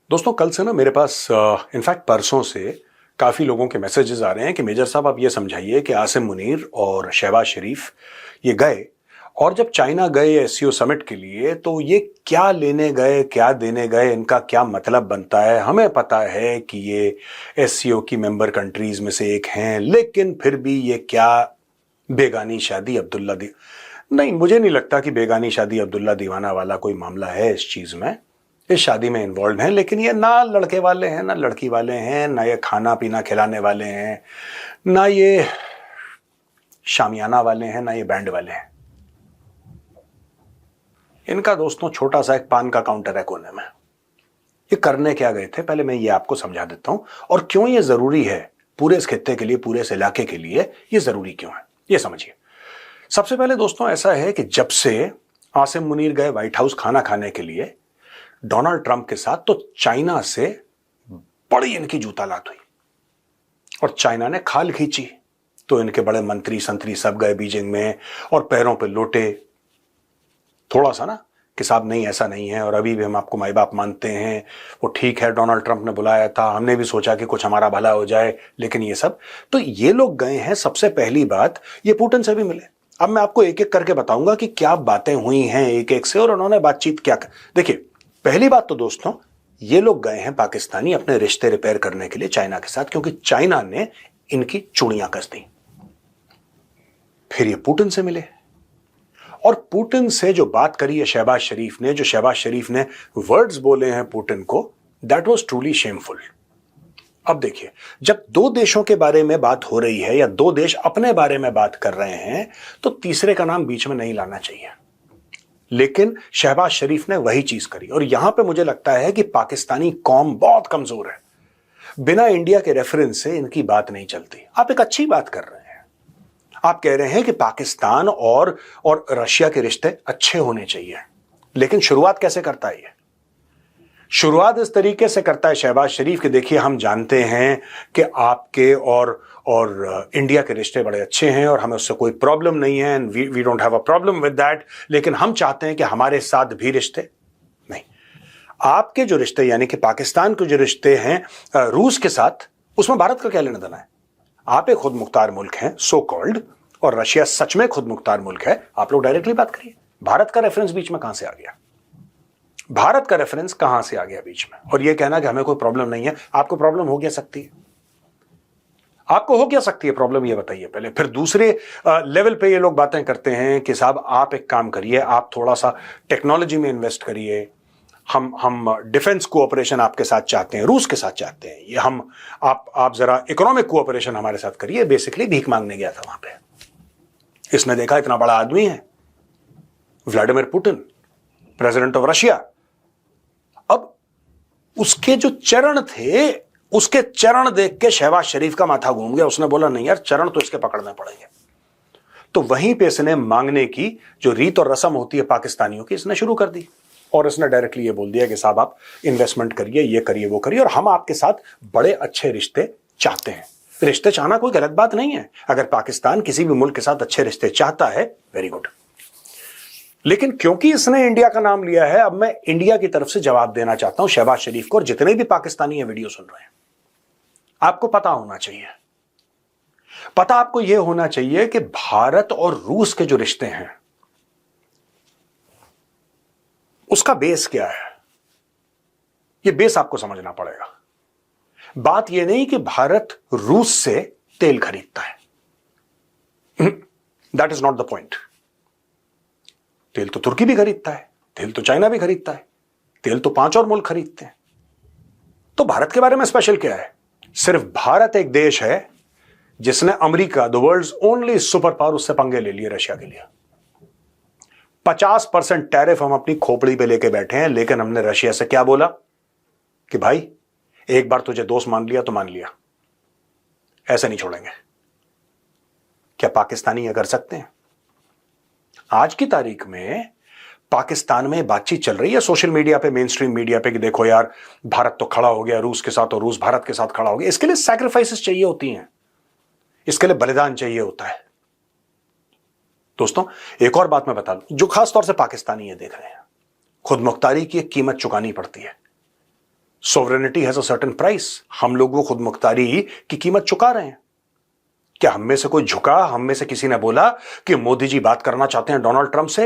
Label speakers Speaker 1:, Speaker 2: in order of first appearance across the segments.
Speaker 1: दोस्तों कल से ना मेरे पास इनफैक्ट परसों से काफ़ी लोगों के मैसेजेस आ रहे हैं कि मेजर साहब आप ये समझाइए कि आसिम मुनीर और शहबाज शरीफ ये गए और जब चाइना गए एससीओ समिट के लिए तो ये क्या लेने गए क्या देने गए, इनका क्या मतलब बनता है। हमें पता है कि ये एससीओ की मेंबर कंट्रीज में से एक हैं, लेकिन फिर भी ये क्या बेगानी शादी अब्दुल्ला दी नहीं, मुझे नहीं लगता कि बेगानी शादी अब्दुल्ला दीवाना वाला कोई मामला है इस चीज में। इस शादी में इन्वॉल्व हैं, लेकिन ये ना लड़के वाले हैं ना लड़की वाले हैं, ना ये खाना पीना खिलाने वाले हैं, ना ये शामियाना वाले हैं, ना ये बैंड वाले हैं। इनका दोस्तों छोटा सा एक पान का काउंटर है कोने में। ये करने क्या गए थे पहले मैं ये आपको समझा देता हूं, और क्यों ये जरूरी है पूरे इस खित्ते के लिए, पूरे इस इलाके के लिए ये जरूरी क्यों है, ये समझिए। सबसे पहले दोस्तों ऐसा है कि जब से आसिम मुनीर गए व्हाइट हाउस खाना खाने के लिए डोनाल्ड ट्रंप के साथ, तो चाइना से बड़ी इनकी जूतालात हुई और चाइना ने खाल खींची। तो इनके बड़े मंत्री संतरी सब गए बीजिंग में और पैरों पे लोटे थोड़ा सा ना कि साहब नहीं ऐसा नहीं है और अभी भी हम आपको माई बाप मानते हैं, वो ठीक है डोनाल्ड ट्रंप ने बुलाया था, हमने भी सोचा कि कुछ हमारा भला हो जाए, लेकिन ये सब। तो ये लोग गए हैं। सबसे पहली बात ये पुतिन से भी मिले। अब मैं आपको एक एक करके बताऊंगा कि क्या बातें हुई हैं एक एक से और उन्होंने बातचीत क्या कर। देखिए पहली बात तो दोस्तों ये लोग गए हैं पाकिस्तानी अपने रिश्ते रिपेयर करने के लिए चाइना के साथ, क्योंकि चाइना ने इनकी चूड़ियां कस दी। फिर ये पुतिन से मिले और पुतिन से जो बात करी है शहबाज शरीफ ने, जो शहबाज शरीफ ने वर्ड्स बोले हैं पुतिन को, दैट वाज ट्रूली शेमफुल। अब देखिए जब दो देशों के बारे में बात हो रही है या दो देश अपने बारे में बात कर रहे हैं तो तीसरे का नाम बीच में नहीं लाना चाहिए, लेकिन शहबाज शरीफ ने वही चीज करी। और यहां पे मुझे लगता है कि पाकिस्तानी कौम बहुत कमजोर है। बिना इंडिया के रेफरेंस से इनकी बात नहीं चलती। आप एक अच्छी बात कर रहे हैं, आप कह रहे हैं कि पाकिस्तान और रशिया के रिश्ते अच्छे होने चाहिए, लेकिन शुरुआत कैसे करता है? ये शुरुआत इस तरीके से करता है शहबाज शरीफ कि देखिए हम जानते हैं कि आपके और इंडिया के रिश्ते बड़े अच्छे हैं और हमें उससे कोई प्रॉब्लम नहीं है, and we don't have a problem with that, लेकिन हम चाहते हैं कि हमारे साथ भी रिश्ते नहीं, आपके जो रिश्ते यानी कि पाकिस्तान के जो रिश्ते हैं रूस के साथ, उसमें भारत का क्या लेना देना है? आप एक खुद मुख्तार मुल्क हैं सो कॉल्ड, और रशिया सच में खुद मुख्तार मुल्क है। आप लोग डायरेक्टली बात करिए। भारत का रेफरेंस बीच में कहां से आ गया? भारत का रेफरेंस कहां से आ गया बीच में? और यह कहना कि हमें कोई प्रॉब्लम नहीं है। आपको प्रॉब्लम हो क्या सकती है? आपको हो क्या सकती है प्रॉब्लम, ये बताइए पहले। फिर दूसरे लेवल पे ये लोग बातें करते हैं कि साहब आप एक काम करिए, आप थोड़ा सा टेक्नोलॉजी में इन्वेस्ट करिए, हम डिफेंस कोऑपरेशन आपके साथ चाहते हैं, रूस के साथ चाहते हैं, ये हम आप जरा इकोनॉमिक कोऑपरेशन हमारे साथ करिए। बेसिकली भीख मांगने गया था वहां पे। इसने देखा इतना बड़ा आदमी है Vladimir Putin, president of Russia. अब उसके जो चरण थे, उसके चरण देख के शहबाज शरीफ का माथा घूम गया। उसने बोला नहीं यार, चरण तो इसके पकड़ने पड़ेंगे। तो वहीं पे इसने मांगने की जो रीत और रस्म होती है पाकिस्तानियों की, इसने शुरू कर दी और इसने डायरेक्टली ये बोल दिया कि साहब आप इन्वेस्टमेंट करिए, ये करिए, वो करिए, और हम आपके साथ बड़े अच्छे रिश्ते चाहते हैं। रिश्ते चाहना कोई गलत बात नहीं है। अगर पाकिस्तान किसी भी मुल्क के साथ अच्छे रिश्ते चाहता है, वेरी गुड। लेकिन क्योंकि इसने इंडिया का नाम लिया है, अब मैं इंडिया की तरफ से जवाब देना चाहता हूं शहबाज शरीफ को और जितने भी पाकिस्तानी ये वीडियो सुन रहे हैं। आपको पता होना चाहिए, पता आपको यह होना चाहिए कि भारत और रूस के जो रिश्ते हैं उसका बेस क्या है। यह बेस आपको समझना पड़ेगा। बात यह नहीं कि भारत रूस से तेल खरीदता है, that is not the point. तेल तो तुर्की भी खरीदता है, तेल तो चाइना भी खरीदता है, तेल तो 5 और मुल्क खरीदते हैं। तो भारत के बारे में स्पेशल क्या है? सिर्फ भारत एक देश है जिसने America, the world's only super power, उससे पंगे ले लिए रशिया के लिए। 50% टैरिफ हम अपनी खोपड़ी पे लेके बैठे हैं, लेकिन हमने रशिया से क्या बोला कि भाई एक बार तुझे दोस्त मान लिया तो मान लिया, ऐसे नहीं छोड़ेंगे। क्या पाकिस्तानी ये कर सकते हैं? आज की तारीख में पाकिस्तान में बातचीत चल रही है सोशल मीडिया पे, मेन स्ट्रीम मीडिया पे, कि देखो यार भारत तो खड़ा हो गया रूस के साथ और रूस भारत के साथ खड़ा हो गया। इसके लिए सैक्रिफाइसेस चाहिए होती हैं, इसके लिए बलिदान चाहिए होता है। दोस्तों एक और बात मैं बता दूं, जो खास तौर से पाकिस्तानी ये देख रहे हैं, खुद मुख्तारी की एक कीमत चुकानी पड़ती है। Sovereignty has a certain price. हम लोग वो खुद मुख्तारी की कीमत चुका रहे हैं। क्या हम में से कोई झुका? हम में से किसी ने बोला कि मोदी जी बात करना चाहते हैं डोनाल्ड ट्रंप से,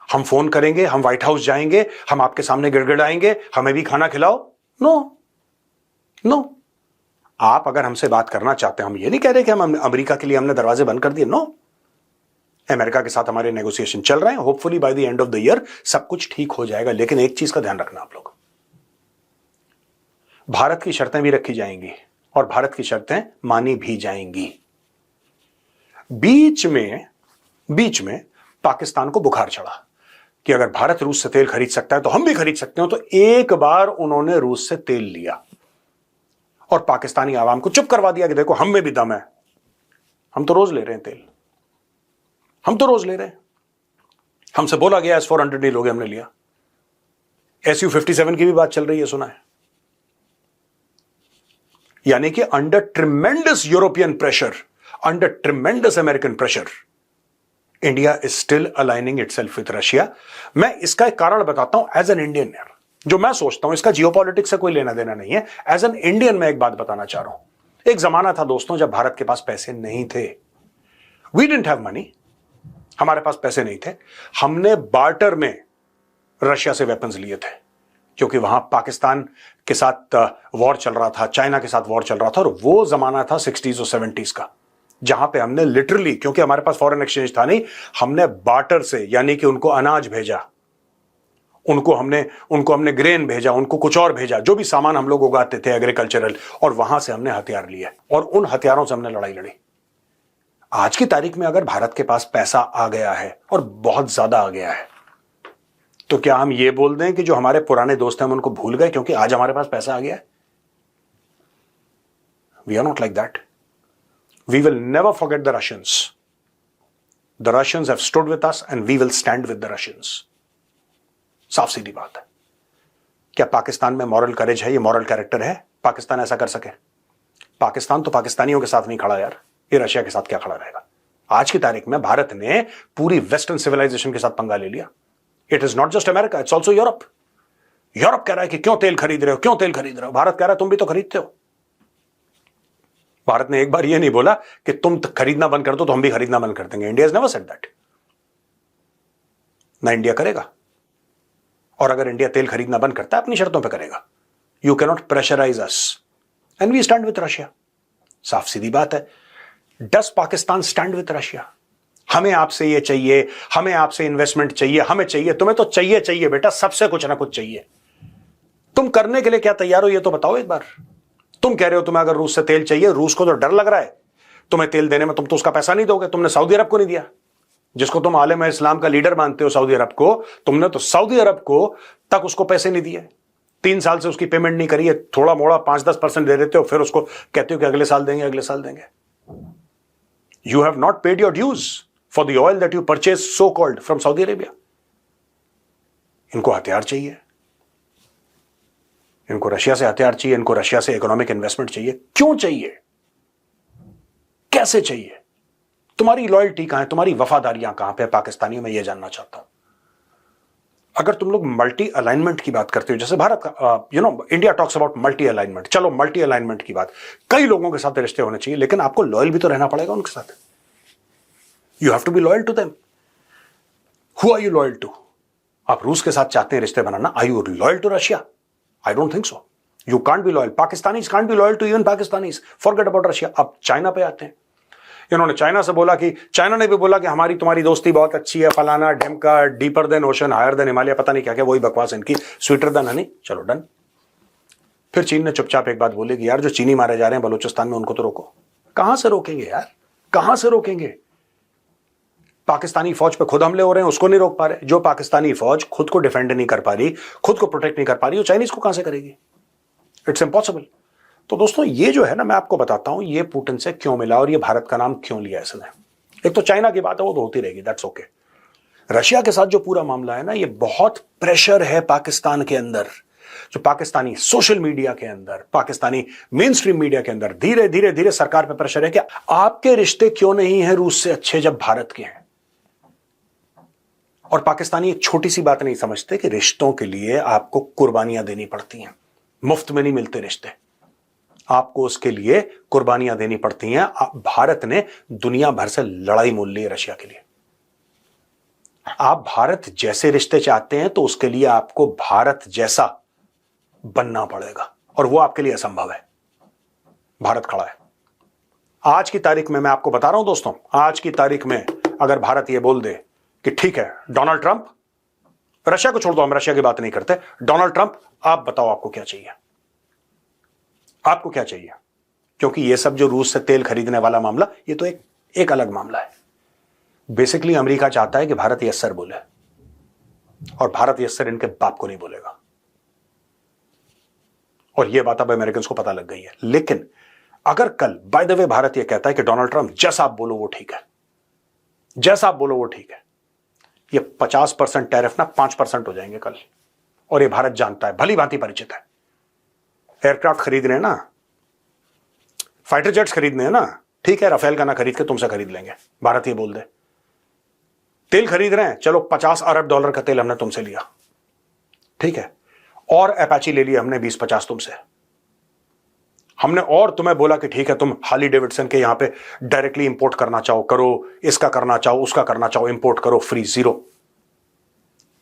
Speaker 1: हम फोन करेंगे, हम व्हाइट हाउस जाएंगे, हम आपके सामने गिड़गिड़ाएंगे, हमें भी खाना खिलाओ? No no. आप अगर हमसे बात करना चाहते हैं, हम ये नहीं कह रहे कि हम अमेरिका के लिए हमने दरवाजे बंद कर दिए, नो। अमेरिका के साथ हमारे नेगोशिएशन चल रहे हैं। Hopefully by the end of the year सब कुछ ठीक हो जाएगा। लेकिन एक चीज का ध्यान रखना आप लोग, भारत की शर्तें भी रखी जाएंगी और भारत की शर्तें मानी भी जाएंगी। बीच में पाकिस्तान को बुखार चढ़ा कि अगर भारत रूस से तेल खरीद सकता है तो हम भी खरीद सकते हो। तो एक बार उन्होंने रूस से तेल लिया और पाकिस्तानी आवाम को चुप करवा दिया कि देखो हम में भी दम है, हम तो रोज ले रहे हैं तेल, हम तो रोज ले रहे हैं। हमसे बोला गया S-400 नहीं लोगे, हमने लिया। Su-57 की भी बात चल रही है, सुना है। यानी कि under tremendous European pressure, under tremendous American pressure, India is still aligning itself with Russia. मैं इसका एक कारण बताता हूं एज एन इंडियन यार, जो मैं सोचता हूं, इसका जियोपॉलिटिक्स से कोई लेना देना नहीं है। एज एन इंडियन मैं एक बात बताना चाह रहा हूं। एक जमाना था दोस्तों जब भारत के पास पैसे नहीं थे, वी डिडंट हैव मनी, हमारे पास पैसे नहीं थे। हमने बार्टर में रशिया से वेपन्स लिए थे, क्योंकि वहां पाकिस्तान के साथ वॉर चल रहा था, चाइना के साथ वॉर चल रहा था, और वो जमाना था 60s और 70s का, जहां पे हमने लिटरली, क्योंकि हमारे पास फॉरेन एक्सचेंज था नहीं, हमने बार्टर से, यानी कि उनको अनाज भेजा, उनको हमने ग्रेन भेजा, उनको कुछ और भेजा, जो भी सामान हम लोग उगाते थे एग्रीकल्चरल, और वहां से हमने हथियार लिए और उन हथियारों से हमने लड़ाई लड़ी। आज की तारीख में अगर भारत के पास पैसा आ गया है और बहुत ज्यादा आ गया है, तो क्या हम ये बोल दें कि जो हमारे पुराने दोस्त हैं हम उनको भूल गए क्योंकि आज हमारे पास पैसा आ गया है? We are not like that. We will never forget the Russians. The Russians have stood with us and we will stand with the Russians. साफ सीधी बात है। क्या पाकिस्तान में मॉरल करेज है, ये मॉरल कैरेक्टर है, पाकिस्तान ऐसा कर सके? पाकिस्तान तो पाकिस्तानियों के साथ नहीं खड़ा यार, ये रशिया के साथ क्या खड़ा रहेगा? आज की तारीख में भारत ने पूरी वेस्टर्न सिविलाइजेशन के साथ पंगा ले लिया। It is not just America, it's also Europe. Europe कह रहा है कि क्यों तेल खरीद रहे हो, क्यों तेल खरीद रहे हो? भारत कह रहा है तुम भी तो खरीदते हो। भारत ने एक बार यह नहीं बोला कि तुम खरीदना बंद कर दो तो हम भी खरीदना बंद कर देंगे। India is never said that. ना इंडिया करेगा, और अगर इंडिया तेल खरीदना बंद करता है अपनी शर्तों पर करेगा। You can not pressurise us and we stand with Russia. साफ सीधी बात है। Does Pakistan stand with Russia? हमें आपसे ये चाहिए, हमें आपसे इन्वेस्टमेंट चाहिए, हमें चाहिए। तुम्हें तो चाहिए बेटा, सबसे कुछ ना कुछ चाहिए। तुम करने के लिए क्या तैयार हो ये तो बताओ एक बार। तुम कह रहे हो तुम्हें अगर रूस से तेल चाहिए, रूस को तो डर लग रहा है तुम्हें तेल देने में, तुम तो उसका पैसा नहीं दोगे। तुमने सऊदी अरब को नहीं दिया, जिसको तुम आलम इस्लाम का लीडर मानते हो सऊदी अरब को, तुमने तो सऊदी अरब को तक उसको पैसे नहीं दिए। 3 साल से उसकी पेमेंट नहीं करी है, थोड़ा मोड़ा 5-10% दे देते हो, फिर उसको कहते हो कि अगले साल देंगे, अगले साल देंगे। You have not paid your dues for the oil that you purchased so-called from Saudi Arabia. इनको हथियार चाहिए, इनको रशिया से हथियार चाहिए, इनको रशिया से इकोनॉमिक इन्वेस्टमेंट चाहिए। क्यों चाहिए? कैसे चाहिए? तुम्हारी लॉयल्टी कहां है, तुम्हारी वफादारियां कहां पे पाकिस्तानियों में यह जानना चाहता हूं। अगर तुम लोग मल्टी अलाइनमेंट की बात करते हो, जैसे भारत का India talks about multi alignment, चलो मल्टी अलाइनमेंट की बात, कई लोगों के साथ रिश्ते होने चाहिए, लेकिन आपको लॉयल भी तो रहना पड़ेगा उनके साथ। You have to be loyal to them. Who are you loyal to? आप रूस के साथ चाहते हैं रिश्ते बनाना, are you loyal to Russia? I don't think so. You can't be loyal. Pakistanis can't be loyal to even Pakistanis. Forget about Russia. अब China पे आते हैं। इन्होंने चाइना से बोला कि, चाइना ने भी बोला कि हमारी तुम्हारी दोस्ती बहुत अच्छी है, फलाना ढिमका, deeper than ocean, higher than Himalaya, पता नहीं क्या क्या, वही बकवास इनकी, स्वीटर देन हनी। चलो डन। फिर चीन ने चुपचाप एक बात बोली कि यार जो चीनी मारे जा रहे हैं बलूचिस्तान में उनको तो रोको। कहां से रोकेंगे यार, कहां से रोकेंगे? पाकिस्तानी फौज पे खुद हमले हो रहे हैं, उसको नहीं रोक पा रहे। जो पाकिस्तानी फौज खुद को डिफेंड नहीं कर पा रही, खुद को प्रोटेक्ट नहीं कर पा रही, वो चाइनीज को कहां से करेगी? It's impossible. तो दोस्तों ये जो है ना, मैं आपको बताता हूं ये पुतिन से क्यों मिला और ये भारत का नाम क्यों लिया इसने। एक तो चाइना की बात है, वो तो होती रहेगी, दैट्स ओके। रशिया के साथ जो पूरा मामला है ना, ये बहुत प्रेशर है पाकिस्तान के अंदर, जो पाकिस्तानी सोशल मीडिया के अंदर, पाकिस्तानी मेन स्ट्रीम मीडिया के अंदर धीरे धीरे धीरे सरकार पे प्रेशर है कि आपके रिश्ते क्यों नहीं है रूस से अच्छे जब भारत के हैं। और पाकिस्तानी एक छोटी सी बात नहीं समझते कि रिश्तों के लिए आपको कुर्बानियां देनी पड़ती हैं। मुफ्त में नहीं मिलते रिश्ते, आपको उसके लिए कुर्बानियां देनी पड़ती हैं। भारत ने दुनिया भर से लड़ाई मोल ली है रशिया के लिए। आप भारत जैसे रिश्ते चाहते हैं तो उसके लिए आपको भारत जैसा बनना पड़ेगा, और वो आपके लिए असंभव है। भारत खड़ा है। आज की तारीख में मैं आपको बता रहा हूं दोस्तों, आज की तारीख में अगर भारत ये बोल दे कि ठीक है डोनाल्ड ट्रंप, रशिया को छोड़ दो, हम रशिया की बात नहीं करते, डोनाल्ड ट्रंप आप बताओ आपको क्या चाहिए, आपको क्या चाहिए? क्योंकि ये सब जो रूस से तेल खरीदने वाला मामला, ये तो एक अलग मामला है। बेसिकली अमेरिका चाहता है कि भारत यस सर बोले, और भारत यस सर इनके बाप को नहीं बोलेगा, और यह बात अब अमेरिकन को पता लग गई है। लेकिन अगर कल बाय द वे भारत यह कहता है कि डोनाल्ड ट्रंप जैसा आप बोलो वो ठीक है, जैसा आप बोलो वो ठीक है, ये 50% टैरिफ ना 5% हो जाएंगे कल, और ये भारत जानता है, भली भांति परिचित है। एयरक्राफ्ट खरीदने ना, फाइटर जेट्स खरीदने हैं ना, ठीक है राफेल का ना खरीद के तुमसे खरीद लेंगे, भारत ये बोल दे। तेल खरीद रहे हैं, चलो $50 अरब का तेल हमने तुमसे लिया, ठीक है, और अपाची ले लिया हमने 20-50 तुमसे, हमने और तुम्हें बोला कि ठीक है तुम हार्ली डेविडसन के यहां पे डायरेक्टली इंपोर्ट करना चाहो करो, इसका करना चाहो उसका करना चाहो इंपोर्ट करो, फ्री, जीरो।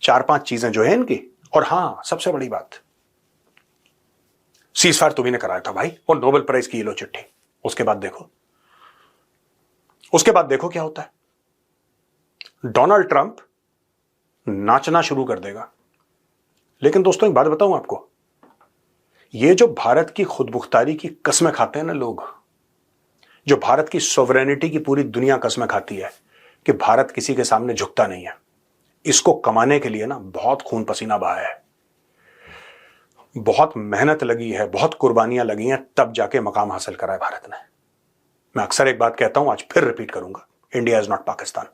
Speaker 1: 4-5 चीजें जो है इनकी। और हां सबसे बड़ी बात, सीज फायर तुम्ही ने कराया था भाई, और नोबेल प्राइज की ये लो चिट्ठी। उसके बाद देखो, उसके बाद देखो क्या होता है। डोनाल्ड ट्रंप नाचना शुरू कर देगा। लेकिन दोस्तों एक बात बताऊं आपको, ये जो भारत की खुदमुख्तारी की कस्में खाते हैं ना लोग, जो भारत की सॉवरेनिटी की पूरी दुनिया कस्में खाती है कि भारत किसी के सामने झुकता नहीं है, इसको कमाने के लिए ना बहुत खून पसीना बहाया है, बहुत मेहनत लगी है, बहुत कुर्बानियां लगी हैं, तब जाके मकाम हासिल करा है भारत ने। मैं अक्सर एक बात कहता हूं, आज फिर रिपीट करूंगा, इंडिया इज नॉट पाकिस्तान।